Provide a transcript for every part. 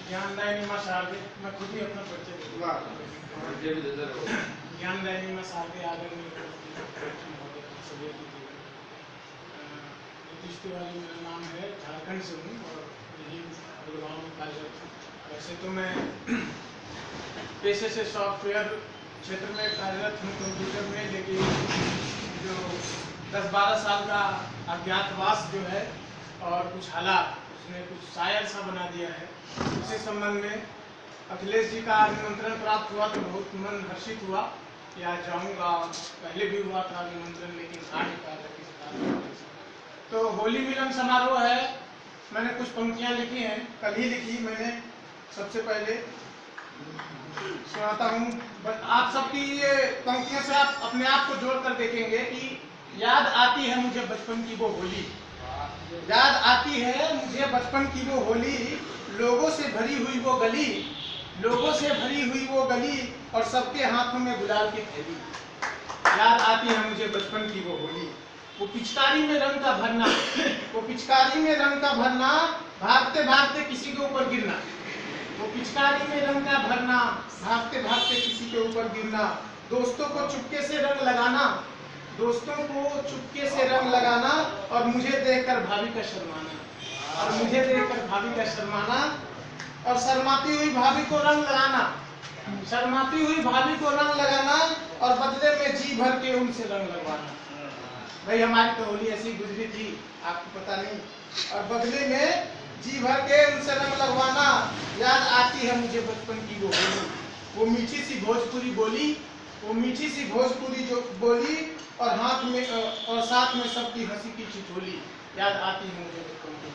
ज्ञानदायिनी मां शारदे, मैं खुद ही अपना परिचय दूंगा। ज्ञानदायिनी मां शारदे आदरणीय नीतीश तिवारी मेरा नाम है, झारखंड से हूँ और यही गुड़गांव में कार्यरत हूँ। वैसे तो मैं पेशे से सॉफ्टवेयर क्षेत्र में कार्यरत हूँ कंप्यूटर में, लेकिन जो 10-12 साल का अज्ञातवास जो है और कुछ हालात उसने कुछ शायर सा बना दिया है। उसी संबंध में अखिलेश जी का निमंत्रण प्राप्त हुआ तो बहुत मन हर्षित हुआ कि आज जाऊँगा। पहले भी हुआ था निमंत्रण, लेकिन आ नहीं पाया। तो होली मिलन समारोह है, मैंने कुछ पंक्तियाँ लिखी हैं, कल ही लिखी मैंने। सबसे पहले सुनाता हूँ। आप सबकी ये पंक्तियों से आप अपने आप को जोड़ कर देखेंगे कि याद आती है मुझे बचपन की वो होली, याद आती है मुझे बचपन की वो होली, लोगों से भरी हुई वो गली, लोगों से भरी हुई वो गली और सबके हाथों में गुलाल की थैली। याद आती है मुझे बचपन की वो होली, वो पिचकारी में रंग का भरना, वो पिचकारी में रंग का भरना, भागते भागते किसी के ऊपर गिरना, वो पिचकारी में रंग का भरना, भागते भागते किसी के ऊपर गिरना, दोस्तों को चुपके से रंग लगाना, दोस्तों को चुपके से रंग लगाना और मुझे देखकर भाभी का शर्माना, और मुझे देखकर भाभी का शर्माना, और शर्माती हुई भाभी को रंग लगाना, शर्माती हुई भाभी को रंग लगाना और बदले में जी भर के उनसे रंग लगवाना। भाई हमारी तो होली ऐसी गुजरी थी, आपको पता नहीं, और बदले में जी भर के उनसे रंग लगवाना। याद आती है मुझे बचपन की वो होली, वो मीठी सी भोजपुरी बोली, वो मीठी सी भोजपुरी जो बोली और हाथ में और साथ में सबकी हंसी की ठिठोली। याद आती है मुझे बचपन की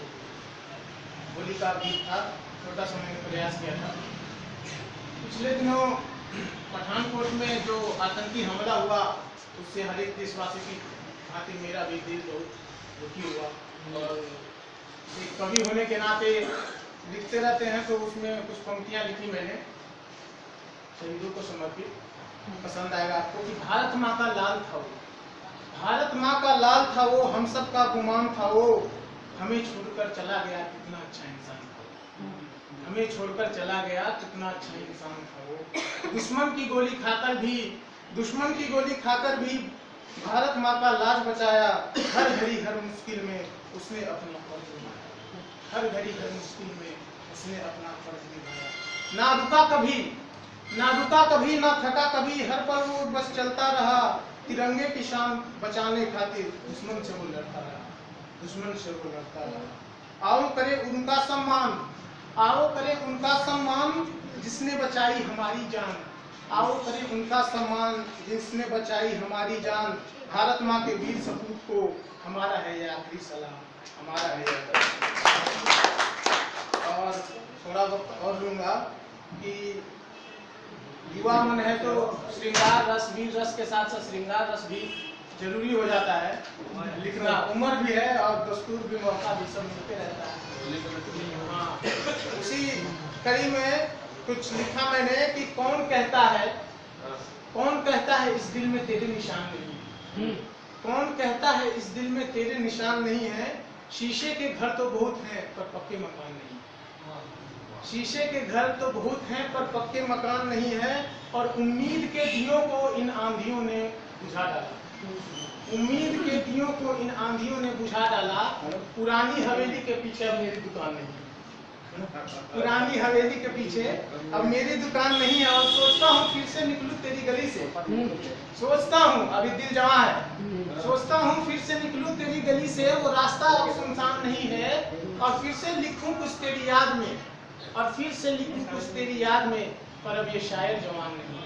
होली का गीत था, छोटा सा मैंने प्रयास किया था। पिछले दिनों पठानकोट में जो आतंकी हमला हुआ उससे हर एक देशवासी की भांति मेरा भी दिल बहुत दुखी हुआ, और एक कवि होने के नाते लिखते रहते हैं तो उसमें कुछ पंक्तियां लिखी मैंने शहीदों को समर्पित, पसंद आएगा आपको। कि भारत माँ का लाल था वो, भारत माँ का लाल था वो, हम सब का गुमान था वो, हमें छोड़कर चला गया कितना अच्छा इंसान था वो, हमें छोड़कर चला गया कितना अच्छा इंसान था वो। दुश्मन की गोली खाकर भी, दुश्मन की गोली खाकर भी भारत माँ का लाज बचाया, हर घड़ी हर मुश्किल में उसने अपना फर्ज निभाया, हर घड़ी हर मुश्किल में उसने अपना फर्ज निभाया। ना रुका कभी, ना रुका कभी, ना थका कभी, हर पल वो बस चलता रहा, तिरंगे की शान बचाने खातिर दुश्मन से वो लड़ता रहा, दुश्मन से वो लड़ता रहा। आओ करे उनका सम्मान, आओ करे उनका सम्मान जिसने बचाई हमारी जान, आओ करे उनका सम्मान जिसने बचाई हमारी जान। भारत माँ के वीर सपूत को हमारा है ये आखिरी सलाम, हमारा है ये। और थोड़ा वक्त और लूंगा कि युवा मन है तो श्रृंगार रस, वीर रस के साथ साथ श्रृंगार रस भी जरूरी हो जाता है लिखना। उम्र भी है और दस्तूर भी, मौका भी, सब मिलते रहता है। हाँ, उसी कड़ी में कुछ लिखा मैंने कि कौन कहता है, कौन कहता है इस दिल में तेरे निशान नहीं है, कौन कहता है इस दिल में तेरे निशान नहीं है। शीशे के घर तो बहुत हैं पर पक्के मकान नहीं, शीशे के घर तो बहुत हैं पर पक्के मकान नहीं है। और उम्मीद के दियों को इन आंधियों ने बुझा डाला, उम्मीद के दियों को इन आंधियों ने बुझा डाला। पुरानी हवेली के पीछे अब मेरी दुकान नहीं, पुरानी हवेली के पीछे अब मेरी दुकान नहीं है। और सोचता हूँ फिर से निकलूं तेरी गली से, सोचता हूँ, अभी दिल जवां है, सोचता हूँ फिर से निकलूं तेरी गली से, वो रास्ता अब सुनसान नहीं है। और फिर से लिखूं कुछ तेरी याद में, और फिर से लिखूं कुछ तेरी याद में, पर अब ये शायर जवान नहीं है।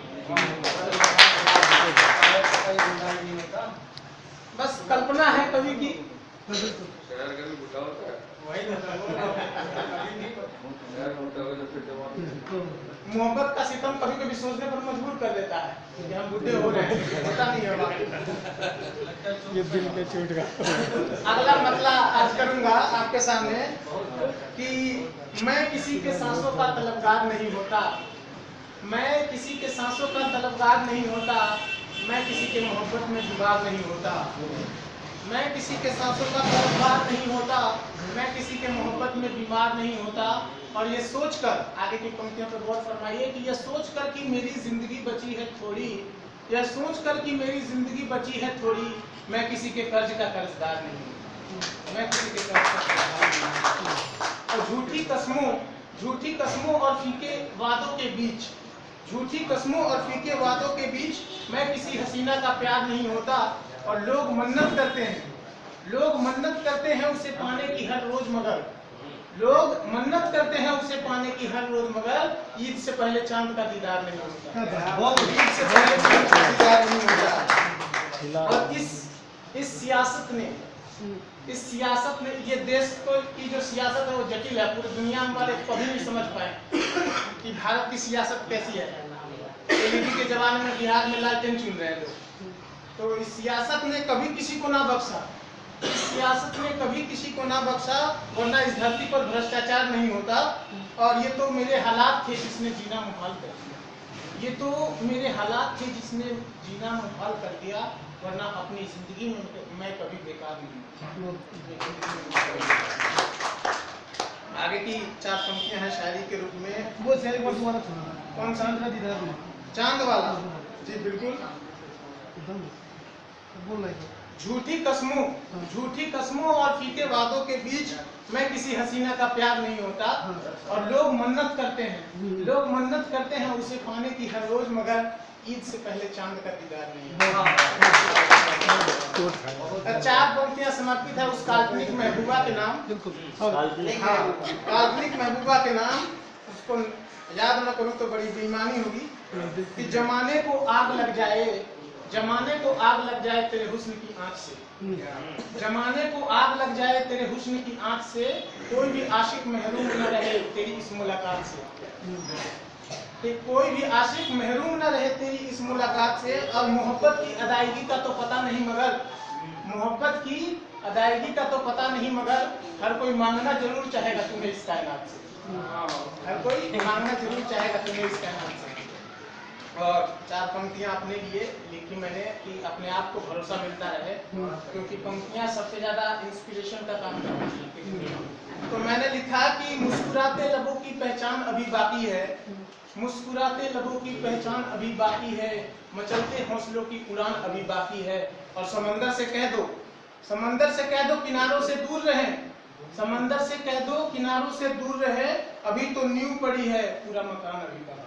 बस कल्पना है कवि की, मोहब्बत का सितम कभी कभी सोचने पर मजबूर कर देता है कि हम बुढ़े हो रहे हैं, पता नहीं है ये दिल पे छूट गया। अगला मतला आज करूंगा आपके सामने कि मैं किसी के सांसों का तलबगार नहीं होता, मैं किसी के सांसों का तलबगार नहीं होता, मैं किसी के मोहब्बत में जुगार नहीं होता, मैं किसी के सांसों का कर्जदार नहीं होता, मैं किसी के मोहब्बत में बीमार नहीं होता। और ये सोचकर, आगे की पंक्तियों पर गौर फरमाइए कि यह सोचकर कि मेरी जिंदगी बची है थोड़ी, यह सोचकर कि मेरी जिंदगी बची है थोड़ी, मैं किसी के कर्ज का कर्जदार नहीं हूँ, मैं किसी के कर्ज का कर्जदार नहीं हूँ। और झूठी कसमों और फीके वादों के बीच, झूठी कसमों और फीके वादों के बीच मैं किसी हसीना का प्यार नहीं होता। और लोग मन्नत करते हैं, लोग मन्नत करते हैं उसे पाने की हर रोज, मगर लोग मन्नत करते हैं उसे पाने की हर रोज, मगर ईद से पहले चांद का दीदार नहीं होता, ईद से पहले चांद का दीदार नहीं होता। और इस सियासत ने ये देश को की जो सियासत है वो जटिल है, पूरी दुनिया में वाले कभी नहीं समझ पाए कि भारत की सियासत कैसी है। एलईडी के जमाने में बिहार में लालटेन चुन रहे हैं लोग, तो इस सियासत ने कभी किसी को ना बख्शा, इस सियासत ने कभी किसी को ना बख्शा, वरना इस धरती पर भ्रष्टाचार नहीं होता। और ये तो मेरे हालात थे जिसने जीना मुहाल कर दिया, ये तो मेरे हालात थे जिसने जीना मुहाल कर दिया, वरना अपनी जिंदगी में मैं कभी बेकार नहीं। आगे की 4 पंक्तियां हैं शायरी के रूप में। वो शायरी कौन सा? चांद वाला। जी बिल्कुल। झूठी कसमों और फीके वादों के बीच मैं किसी हसीना का प्यार नहीं होता। और लोग मन्नत करते हैं, लोग मन्नत करते हैं उसे पाने की हर रोज, मगर ईद से पहले चांद का दीदार नहीं होता। 4 पंक्तियां समर्पित है उस काल्पनिक महबूबा के नाम, काल्पनिक महबूबा के नाम। उसको याद न करूं तो बड़ी बेईमानी होगी कि जमाने को आग लग जाए, जमाने को आग लग जाए तेरे हुस्न की आंच से, जमाने को आग लग जाए तेरे हुस्न की आंच से, कोई भी आशिक महरूम न रहे तेरी इस मुलाकात से, कोई भी आशिक महरूम न रहे तेरी इस मुलाकात से। और मोहब्बत की अदायगी का तो पता नहीं, मगर मोहब्बत की अदायगी का तो पता नहीं, मगर हर कोई मांगना जरूर चाहेगा तुम्हें इस कायनात से, हर कोई मांगना जरूर चाहेगा तुम्हें इस कायनात से। और 4 पंक्तियां अपने लिए लिखी मैंने कि अपने आप को भरोसा मिलता रहे, क्योंकि पंक्तियां सबसे ज्यादा इंस्पिरेशन का काम करती हैं। तो मैंने लिखा कि मुस्कुराते लबों की पहचान अभी बाकी है, मुस्कुराते लबों की पहचान अभी बाकी है, मचलते हौसलों की उड़ान अभी बाकी है। और समंदर से कह दो, समंदर से कह दो किनारों से दूर रहे, समंदर से कह दो किनारों से दूर रहे, अभी तो नींव पड़ी है पूरा मकान अभी बना।